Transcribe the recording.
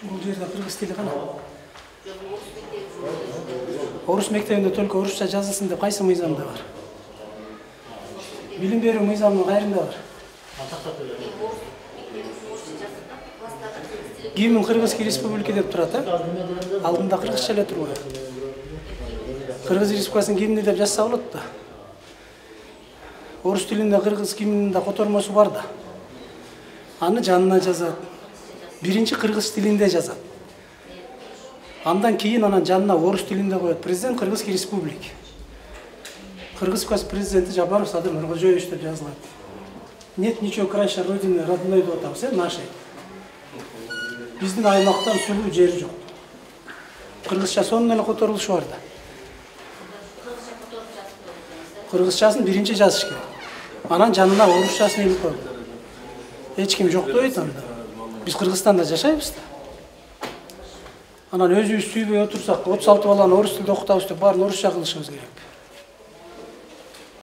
Бул жерде кыргыз тили кана? Орус мектебинде только орусча жазылсын деп кайсы мыйзамда бар? Билим берүү мыйзамынын кайрында бар? Гимн Кыргызский республика деп турат, алдында кыргызча эле турбайбы? Кыргыз республикасынын гимни деп жазса болот да. Орус тилинде кыргыз гимнинин да котормосу бар да. Аны жанына жазат. Биринчи кыргыз тилинде жазат. Андан кийин анан жанына орус тилинде коет. Президент Кыргызский республики. Кыргыз республикасы президенти Жапаров Садыр Нуркожоевич деп жазылат. Нет ничего краше родины родной деп атабыз, нашей. Биздин аймактан сулуу жер жок. Кыргызча сонун эле которулушу бар да. Кыргызчасын биринчи жазыш керек. Анан жанына орусчасын илип коет. Эч ким жоктойт анда. Биз Кыргызстанда жашайбыз да. Анан өзүбүз сүйбөй отурсак, 36 баланы орус тилде окутабыз деп баарын орусча кылышыбыз керек.